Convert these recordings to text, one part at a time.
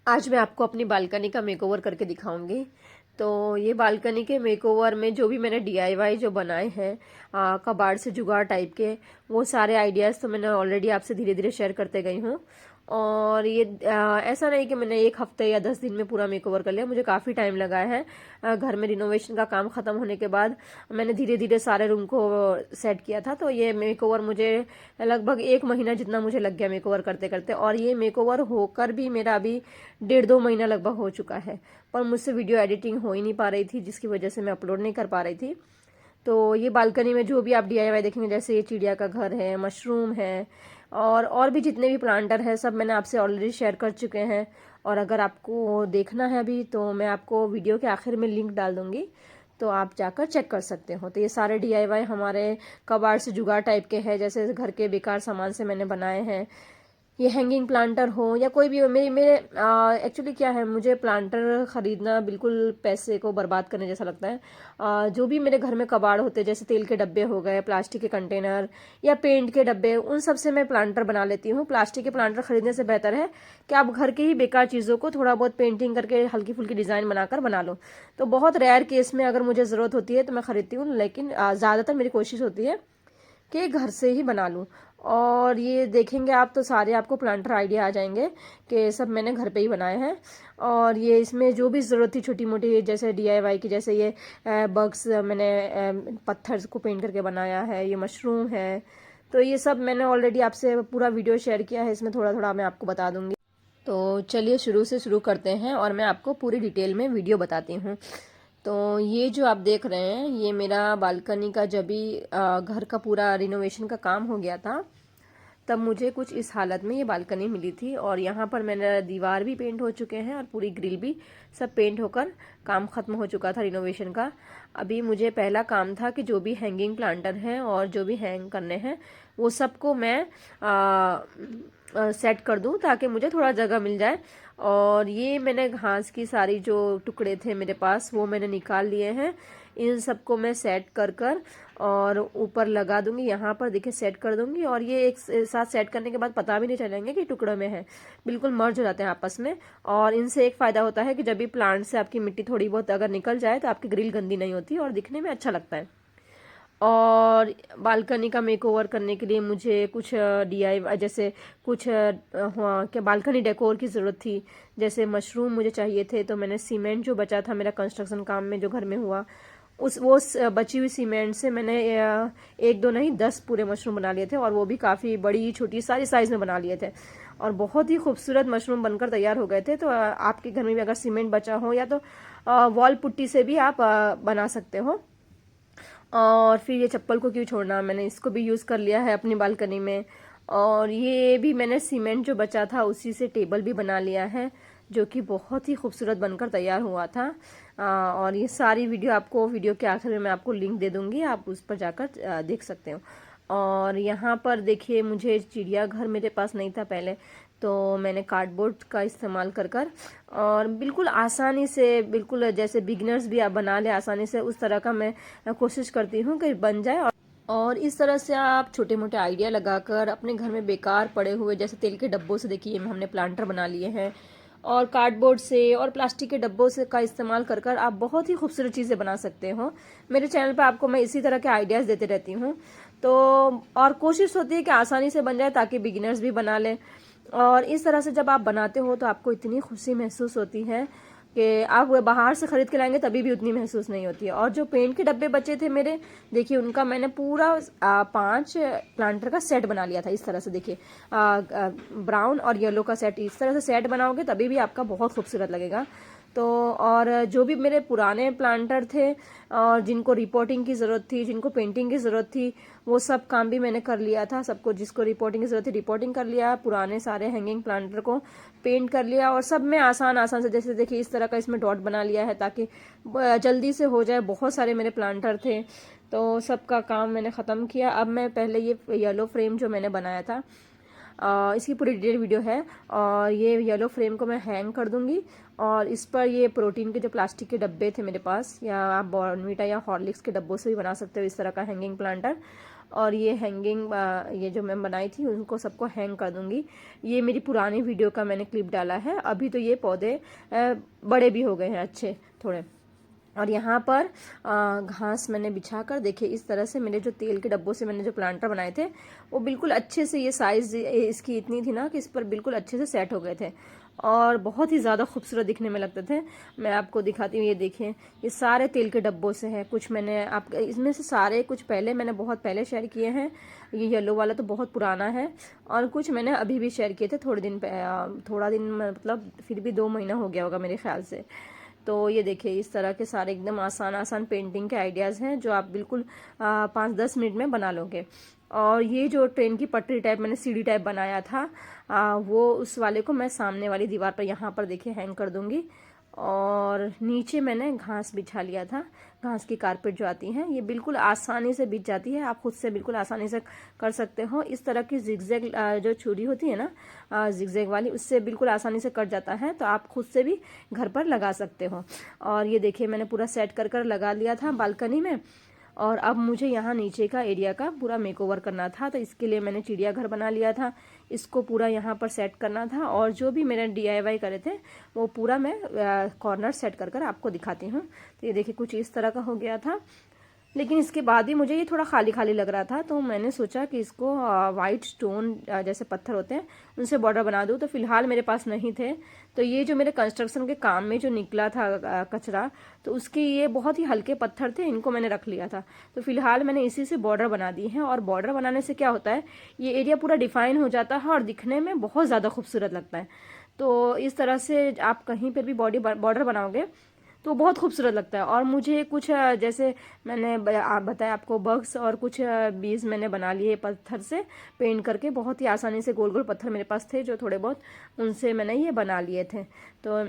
आज मैं आपको अपनी बालकनी का मेकओवर करके दिखाऊंगी। तो ये बालकनी के मेकओवर में जो भी मैंने डीआईवाई जो बनाए हैं कबाड़ से जुगाड़ टाइप के, वो सारे आइडियाज़ तो मैंने ऑलरेडी आपसे धीरे धीरे शेयर करते गई हूँ। और ये ऐसा नहीं कि मैंने एक हफ्ते या 10 दिन में पूरा मेकओवर कर लिया, मुझे काफ़ी टाइम लगा है। घर में रिनोवेशन का काम ख़त्म होने के बाद मैंने धीरे धीरे सारे रूम को सेट किया था। तो ये मेकओवर मुझे लगभग 1 महीना जितना मुझे लग गया मेकओवर करते करते, और ये मेकओवर होकर भी मेरा अभी 1.5-2 महीना लगभग हो चुका है। पर मुझसे वीडियो एडिटिंग हो ही नहीं पा रही थी, जिसकी वजह से मैं अपलोड नहीं कर पा रही थी। तो ये बालकनी में जो भी आप डीआईवाई देखेंगे, जैसे ये चिड़िया का घर है, मशरूम है, और भी जितने भी प्लांटर है सब मैंने आपसे ऑलरेडी शेयर कर चुके हैं। और अगर आपको देखना है अभी तो मैं आपको वीडियो के आखिर में लिंक डाल दूंगी, तो आप जाकर चेक कर सकते हो। तो ये सारे डीआईवाई हमारे कबाड़ से जुगाड़ टाइप के हैं, जैसे घर के बेकार सामान से मैंने बनाए हैं। ये हैंगिंग प्लांटर हो या कोई भी हो, मेरे मेरे एक्चुअली क्या है, मुझे प्लांटर खरीदना बिल्कुल पैसे को बर्बाद करने जैसा लगता है। जो भी मेरे घर में कबाड़ होते हैं, जैसे तेल के डब्बे हो गए, प्लास्टिक के कंटेनर या पेंट के डब्बे, उन सब से मैं प्लांटर बना लेती हूँ। प्लास्टिक के प्लांटर खरीदने से बेहतर है कि आप घर के ही बेकार चीज़ों को थोड़ा बहुत पेंटिंग करके हल्की फुल्की डिज़ाइन बनाकर बना लो। तो बहुत रेयर केस में अगर मुझे ज़रूरत होती है तो मैं खरीदती हूँ, लेकिन ज़्यादातर मेरी कोशिश होती है कि घर से ही बना लूँ। और ये देखेंगे आप तो सारे आपको प्लांटर आइडिया आ जाएंगे कि सब मैंने घर पे ही बनाए हैं। और ये इसमें जो भी ज़रूरत थी छोटी मोटी, जैसे डीआईवाई की, जैसे ये बग्स मैंने पत्थर को पेंट करके बनाया है, ये मशरूम है, तो ये सब मैंने ऑलरेडी आपसे पूरा वीडियो शेयर किया है, इसमें थोड़ा थोड़ा मैं आपको बता दूंगी। तो चलिए शुरू से शुरू करते हैं और मैं आपको पूरी डिटेल में वीडियो बताती हूँ। तो ये जो आप देख रहे हैं, ये मेरा बालकनी का जब भी घर का पूरा रिनोवेशन का काम हो गया था, तब मुझे कुछ इस हालत में ये बालकनी मिली थी। और यहाँ पर मेरा दीवार भी पेंट हो चुके हैं और पूरी ग्रिल भी सब पेंट होकर काम ख़त्म हो चुका था रिनोवेशन का। अभी मुझे पहला काम था कि जो भी हैंगिंग प्लांटर हैं और जो भी हैंग करने हैं वो सबको मैं सेट कर दूं, ताकि मुझे थोड़ा जगह मिल जाए। और ये मैंने घास की सारी जो टुकड़े थे मेरे पास वो मैंने निकाल लिए हैं। इन सबको मैं सेट कर कर और ऊपर लगा दूंगी। यहाँ पर देखिए सेट कर दूंगी, और ये एक साथ सेट करने के बाद पता भी नहीं चलेंगे कि टुकड़ों में है, बिल्कुल मर्ज हो जाते हैं आपस में। और इनसे एक फ़ायदा होता है कि जब भी प्लांट से आपकी मिट्टी थोड़ी बहुत अगर निकल जाए तो आपकी ग्रिल गंदी नहीं होती और दिखने में अच्छा लगता है। और बालकनी का मेकओवर करने के लिए मुझे कुछ डीआईवाई, जैसे कुछ हुआ क्या, बालकनी डेकोर की ज़रूरत थी। जैसे मशरूम मुझे चाहिए थे, तो मैंने सीमेंट जो बचा था मेरा कंस्ट्रक्शन काम में जो घर में हुआ, बची हुई सीमेंट से मैंने 1-2 नहीं 10 पूरे मशरूम बना लिए थे। और वो भी काफ़ी बड़ी छोटी सारी साइज़ में बना लिए थे, और बहुत ही खूबसूरत मशरूम बनकर तैयार हो गए थे। तो आपके घर में भी अगर सीमेंट बचा हो या तो वॉल पुट्टी से भी आप बना सकते हो। और फिर ये चप्पल को क्यों छोड़ना, मैंने इसको भी यूज़ कर लिया है अपनी बालकनी में। और ये भी मैंने सीमेंट जो बचा था उसी से टेबल भी बना लिया है, जो कि बहुत ही खूबसूरत बनकर तैयार हुआ था। और ये सारी वीडियो आपको वीडियो के आखिर में मैं आपको लिंक दे दूंगी, आप उस पर जाकर देख सकते हो। और यहाँ पर देखिए, मुझे चिड़ियाघर मेरे पास नहीं था पहले, तो मैंने कार्डबोर्ड का इस्तेमाल कर कर और बिल्कुल आसानी से, बिल्कुल जैसे बिगिनर्स भी आप बना ले आसानी से, उस तरह का मैं कोशिश करती हूँ कि बन जाए। और इस तरह से आप छोटे मोटे आइडिया लगाकर अपने घर में बेकार पड़े हुए, जैसे तेल के डब्बों से देखिए हमने प्लांटर बना लिए हैं, और कार्डबोर्ड से और प्लास्टिक के डब्बों से का इस्तेमाल कर कर आप बहुत ही खूबसूरत चीज़ें बना सकते हो। मेरे चैनल पर आपको मैं इसी तरह के आइडियाज़ देते रहती हूँ। तो और कोशिश होती है कि आसानी से बन जाए ताकि बिगिनर्स भी बना लें। और इस तरह से जब आप बनाते हो तो आपको इतनी खुशी महसूस होती है कि आप वो बाहर से खरीद के लाएंगे तभी भी उतनी महसूस नहीं होती है। और जो पेंट के डब्बे बचे थे मेरे, देखिए उनका मैंने पूरा 5 प्लांटर का सेट बना लिया था। इस तरह से देखिए, ब्राउन और येलो का सेट, इस तरह से सेट बनाओगे तभी भी आपका बहुत खूबसूरत लगेगा। तो और जो भी मेरे पुराने प्लांटर थे और जिनको रिपोर्टिंग की ज़रूरत थी, जिनको पेंटिंग की ज़रूरत थी, वो सब काम भी मैंने कर लिया था। सबको जिसको रिपोर्टिंग की ज़रूरत थी रिपोर्टिंग कर लिया, पुराने सारे हैंगिंग प्लांटर को पेंट कर लिया। और सब में आसान आसान से, जैसे देखिए इस तरह का इसमें डॉट बना लिया है ताकि जल्दी से हो जाए। बहुत सारे मेरे प्लांटर थे तो सबका काम मैंने ख़त्म किया। अब मैं पहले ये येलो फ्रेम जो मैंने बनाया था, इसकी पूरी डिटेल वीडियो है, और ये येलो फ्रेम को मैं हैंग कर दूंगी। और इस पर ये प्रोटीन के जो प्लास्टिक के डब्बे थे मेरे पास, या आप बॉर्नवीटा या हॉर्लिक्स के डब्बों से भी बना सकते हो इस तरह का हैंगिंग प्लांटर। और ये हैंगिंग ये जो मैं बनाई थी उनको सबको हैंग कर दूंगी। ये मेरी पुरानी वीडियो का मैंने क्लिप डाला है। अभी तो ये पौधे बड़े भी हो गए हैं अच्छे थोड़े। और यहाँ पर घास मैंने बिछा कर, देखिए इस तरह से मेरे जो तेल के डब्बों से मैंने जो प्लांटर बनाए थे वो बिल्कुल अच्छे से, ये साइज़ इसकी इतनी थी ना कि इस पर बिल्कुल अच्छे से सेट हो गए थे और बहुत ही ज़्यादा खूबसूरत दिखने में लगते थे। मैं आपको दिखाती हूँ, ये देखिए ये सारे तेल के डब्बों से है। कुछ मैंने आप इसमें से सारे, कुछ पहले मैंने बहुत पहले शेयर किए हैं, ये येलो वाला तो बहुत पुराना है, और कुछ मैंने अभी भी शेयर किए थे थोड़ा दिन मतलब फिर भी 2 महीना हो गया होगा मेरे ख्याल से। तो ये देखिए इस तरह के सारे एकदम आसान आसान पेंटिंग के आइडियाज़ हैं जो आप बिल्कुल 5-10 मिनट में बना लोगे। और ये जो ट्रेन की पटरी टाइप मैंने सीढ़ी टाइप बनाया था, वो उस वाले को मैं सामने वाली दीवार पर यहाँ पर देखिए हैंग कर दूंगी। और नीचे मैंने घास बिछा लिया था, घास की कारपेट जो आती है, ये बिल्कुल आसानी से बिछ जाती है। आप खुद से बिल्कुल आसानी से कर सकते हो। इस तरह की जिगजैग जो छुरी होती है ना, जिगजैग वाली, उससे बिल्कुल आसानी से कट जाता है। तो आप खुद से भी घर पर लगा सकते हो। और ये देखिए मैंने पूरा सेट कर कर लगा लिया था बालकनी में। और अब मुझे यहाँ नीचे का एरिया का पूरा मेकओवर करना था, तो इसके लिए मैंने चिड़ियाघर बना लिया था। इसको पूरा यहाँ पर सेट करना था, और जो भी मैंने DIY करे थे वो पूरा मैं कॉर्नर सेट कर कर आपको दिखाती हूँ। तो ये देखिए कुछ इस तरह का हो गया था। लेकिन इसके बाद भी मुझे ये थोड़ा खाली खाली लग रहा था, तो मैंने सोचा कि इसको वाइट स्टोन जैसे पत्थर होते हैं उनसे बॉर्डर बना दूँ। तो फिलहाल मेरे पास नहीं थे, तो ये जो मेरे कंस्ट्रक्शन के काम में जो निकला था कचरा, तो उसके ये बहुत ही हल्के पत्थर थे, इनको मैंने रख लिया था। तो फिलहाल मैंने इसी से बॉर्डर बना दी है। और बॉर्डर बनाने से क्या होता है, ये एरिया पूरा डिफाइन हो जाता है और दिखने में बहुत ज़्यादा खूबसूरत लगता है। तो इस तरह से आप कहीं पर भी बॉर्डर बनाओगे तो बहुत खूबसूरत लगता है। और मुझे कुछ जैसे मैंने बताया आपको बग्स और कुछ बीज मैंने बना लिए पत्थर से पेंट करके, बहुत ही आसानी से गोल गोल पत्थर मेरे पास थे जो थोड़े बहुत, उनसे मैंने ये बना लिए थे। तो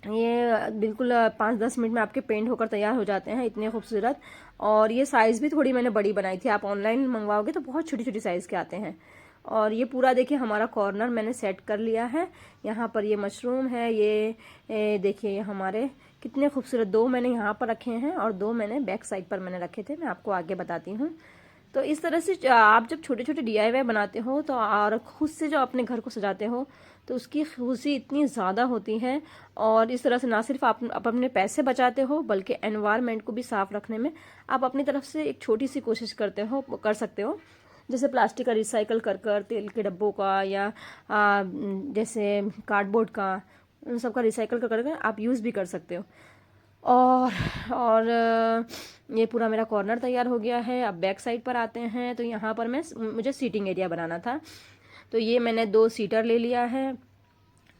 ये बिल्कुल 5-10 मिनट में आपके पेंट होकर तैयार हो जाते हैं, इतने खूबसूरत। और ये साइज़ भी थोड़ी मैंने बड़ी बनाई थी, आप ऑनलाइन मंगवाओगे तो बहुत छोटी छोटी साइज़ के आते हैं। और ये पूरा देखिए हमारा कॉर्नर मैंने सेट कर लिया है। यहाँ पर ये मशरूम है, ये देखिए ये हमारे कितने खूबसूरत, 2 मैंने यहाँ पर रखे हैं और 2 मैंने बैक साइड पर मैंने रखे थे, मैं आपको आगे बताती हूँ। तो इस तरह से आप जब छोटे छोटे DIY बनाते हो तो, और खुद से जो अपने घर को सजाते हो, तो उसकी खुशी इतनी ज़्यादा होती है। और इस तरह से ना सिर्फ आप अपने पैसे बचाते हो, बल्कि एनवायरनमेंट को भी साफ रखने में आप अपनी तरफ से एक छोटी सी कोशिश कर सकते हो। जैसे प्लास्टिक का रिसाइकल कर कर, तेल के डब्बों का, या जैसे कार्डबोर्ड का, उन सब का रिसाइकल कर कर आप यूज़ भी कर सकते हो। और ये पूरा मेरा कॉर्नर तैयार हो गया है। अब बैक साइड पर आते हैं, तो यहाँ पर मुझे सीटिंग एरिया बनाना था। तो ये मैंने 2 सीटर ले लिया है,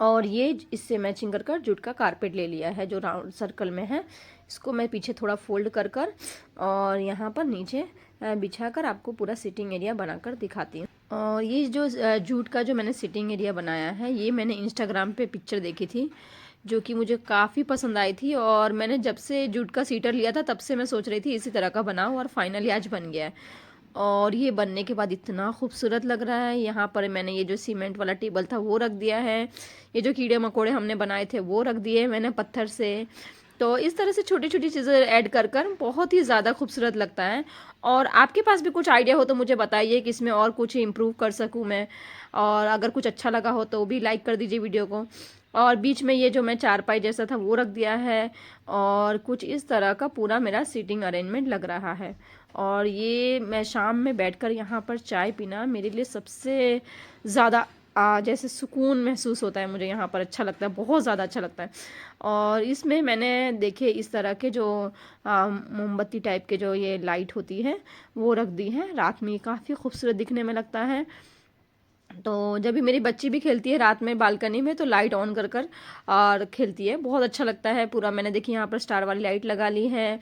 और ये इससे मैचिंग कर कर जूट का कारपेट ले लिया है जो राउंड सर्कल में है। इसको मैं पीछे थोड़ा फोल्ड कर कर और यहाँ पर नीचे बिछा कर आपको पूरा सिटिंग एरिया बनाकर दिखाती हूँ। और ये जो जूट का जो मैंने सिटिंग एरिया बनाया है, ये मैंने इंस्टाग्राम पे पिक्चर देखी थी जो कि मुझे काफ़ी पसंद आई थी। और मैंने जब से जूट का सीटर लिया था तब से मैं सोच रही थी इसी तरह का बनाऊँ, और फाइनली आज बन गया है। और ये बनने के बाद इतना खूबसूरत लग रहा है। यहाँ पर मैंने ये जो सीमेंट वाला टेबल था वो रख दिया है, ये जो कीड़े मकोड़े हमने बनाए थे वो रख दिए मैंने पत्थर से। तो इस तरह से छोटी छोटी चीज़ें ऐड कर कर बहुत ही ज़्यादा खूबसूरत लगता है। और आपके पास भी कुछ आइडिया हो तो मुझे बताइए कि इसमें और कुछ इम्प्रूव कर सकूँ मैं। और अगर कुछ अच्छा लगा हो तो भी लाइक कर दीजिए वीडियो को। और बीच में ये जो मैं चारपाई जैसा था वो रख दिया है, और कुछ इस तरह का पूरा मेरा सीटिंग अरेंजमेंट लग रहा है। और ये मैं शाम में बैठकर यहाँ पर चाय पीना मेरे लिए सबसे ज़्यादा जैसे सुकून महसूस होता है मुझे। यहाँ पर अच्छा लगता है, बहुत ज़्यादा अच्छा लगता है। और इसमें मैंने देखे इस तरह के जो मोमबत्ती टाइप के जो ये लाइट होती है वो रख दी है। रात में काफ़ी खूबसूरत दिखने में लगता है। तो जब भी मेरी बच्ची भी खेलती है रात में बालकनी में, तो लाइट ऑन कर कर और खेलती है, बहुत अच्छा लगता है पूरा। मैंने देखी यहाँ पर स्टार वाली लाइट लगा ली है।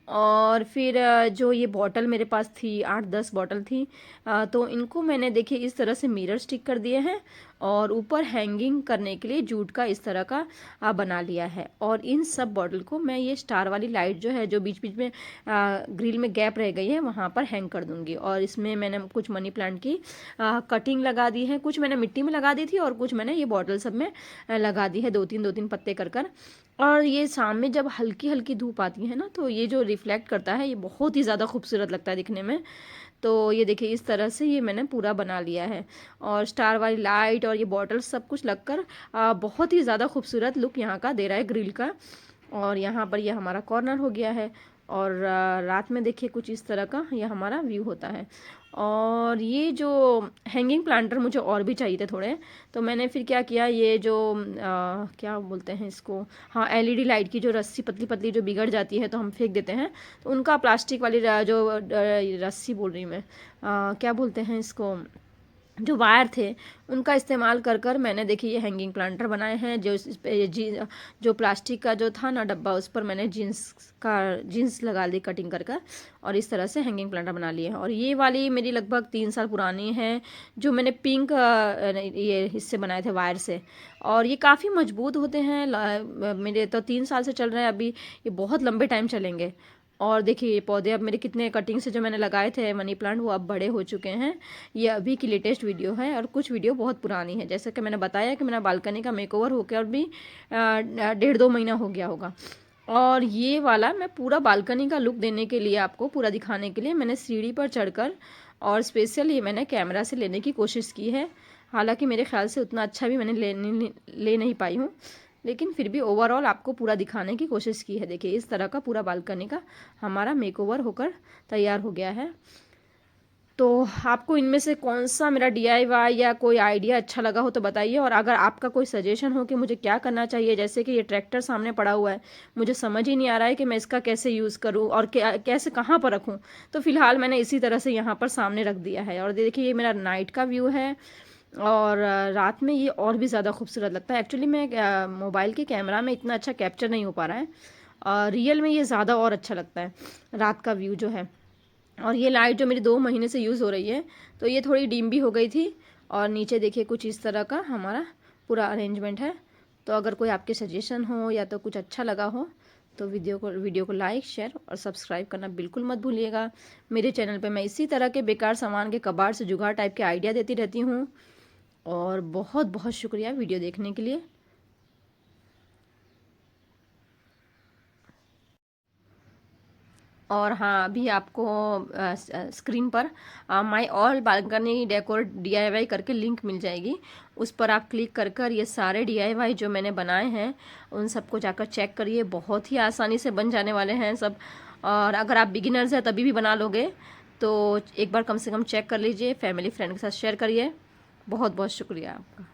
और फिर जो ये बॉटल मेरे पास थी, 8-10 बॉटल थी, तो इनको मैंने देखिए इस तरह से मिरर स्टिक कर दिए हैं, और ऊपर हैंगिंग करने के लिए जूट का इस तरह का बना लिया है। और इन सब बॉटल को मैं ये स्टार वाली लाइट जो है, जो बीच बीच में ग्रिल में गैप रह गई है, वहाँ पर हैंग कर दूंगी। और इसमें मैंने कुछ मनी प्लांट की कटिंग लगा दी है, कुछ मैंने मिट्टी में लगा दी थी और कुछ मैंने ये बॉटल सब में लगा दी है, 2-3 पत्ते कर कर। और ये शाम में जब हल्की हल्की धूप आती है ना, तो ये जो रिफ्लेक्ट करता है ये बहुत ही ज़्यादा खूबसूरत लगता है दिखने में। तो ये देखिए इस तरह से ये मैंने पूरा बना लिया है, और स्टार वाली लाइट और ये बॉटल सब कुछ लगकर बहुत ही ज़्यादा खूबसूरत लुक यहाँ का दे रहा है ग्रिल का। और यहाँ पर ये हमारा कॉर्नर हो गया है, और रात में देखिए कुछ इस तरह का ये हमारा व्यू होता है। और ये जो हैंगिंग प्लांटर मुझे और भी चाहिए थे थोड़े, तो मैंने फिर क्या किया, ये जो क्या बोलते हैं इसको, हाँ एलईडी लाइट की जो रस्सी पतली पतली जो बिगड़ जाती है तो हम फेंक देते हैं, तो उनका प्लास्टिक वाली जो रस्सी बोल रही हूँ मैं, क्या बोलते हैं इसको, जो वायर थे उनका इस्तेमाल कर कर मैंने देखिए ये हैंगिंग प्लांटर बनाए हैं। जो प्लास्टिक का जो था ना डब्बा, उस पर मैंने जीन्स लगा दी कटिंग कर कर, और इस तरह से हैंगिंग प्लांटर बना लिए हैं। और ये वाली मेरी लगभग 3 साल पुरानी है, जो मैंने पिंक ये हिस्से बनाए थे वायर से, और ये काफ़ी मजबूत होते हैं। मेरे तो 3 साल से चल रहे हैं अभी, ये बहुत लंबे टाइम चलेंगे। और देखिए ये पौधे अब मेरे कितने कटिंग से जो मैंने लगाए थे मनी प्लांट, वो अब बड़े हो चुके हैं। ये अभी की लेटेस्ट वीडियो है, और कुछ वीडियो बहुत पुरानी है। जैसे कि मैंने बताया कि मेरा बालकनी का मेकओवर होकर भी 1.5-2 महीना हो गया होगा। और ये वाला मैं पूरा बालकनी का लुक देने के लिए, आपको पूरा दिखाने के लिए मैंने सीढ़ी पर चढ़कर और स्पेशल ये मैंने कैमरा से लेने की कोशिश की है। हालांकि मेरे ख्याल से उतना अच्छा भी मैंने ले नहीं पाई हूँ, लेकिन फिर भी ओवरऑल आपको पूरा दिखाने की कोशिश की है। देखिए इस तरह का पूरा बालकनी का हमारा मेकओवर होकर तैयार हो गया है। तो आपको इनमें से कौन सा मेरा DIY या कोई आइडिया अच्छा लगा हो तो बताइए, और अगर आपका कोई सजेशन हो कि मुझे क्या करना चाहिए, जैसे कि ये ट्रैक्टर सामने पड़ा हुआ है, मुझे समझ ही नहीं आ रहा है कि मैं इसका कैसे यूज़ करूँ और कैसे कहाँ पर रखूँ, तो फिलहाल मैंने इसी तरह से यहाँ पर सामने रख दिया है। और देखिए ये मेरा नाइट का व्यू है, और रात में ये और भी ज़्यादा खूबसूरत लगता है। एक्चुअली मैं मोबाइल के कैमरा में इतना अच्छा कैप्चर नहीं हो पा रहा है, और रियल में ये ज़्यादा और अच्छा लगता है रात का व्यू जो है। और ये लाइट जो मेरी 2 महीने से यूज़ हो रही है, तो ये थोड़ी डिम भी हो गई थी। और नीचे देखिए कुछ इस तरह का हमारा पूरा अरेंजमेंट है। तो अगर कोई आपके सजेशन हो या तो कुछ अच्छा लगा हो, तो वीडियो को लाइक, शेयर और सब्सक्राइब करना बिल्कुल मत भूलिएगा। मेरे चैनल पे मैं इसी तरह के बेकार सामान के कबाड़ से जुगाड़ टाइप के आइडिया देती रहती हूँ। और बहुत बहुत शुक्रिया वीडियो देखने के लिए। और हाँ, अभी आपको स्क्रीन पर my all balcony decor DIY करके लिंक मिल जाएगी। उस पर आप क्लिक कर कर ये सारे DIY जो मैंने बनाए हैं उन सबको जाकर चेक करिए। बहुत ही आसानी से बन जाने वाले हैं सब, और अगर आप बिगिनर्स हैं तभी भी बना लोगे, तो एक बार कम से कम चेक कर लीजिए, फैमिली फ्रेंड के साथ शेयर करिए। बहुत बहुत शुक्रिया आपका।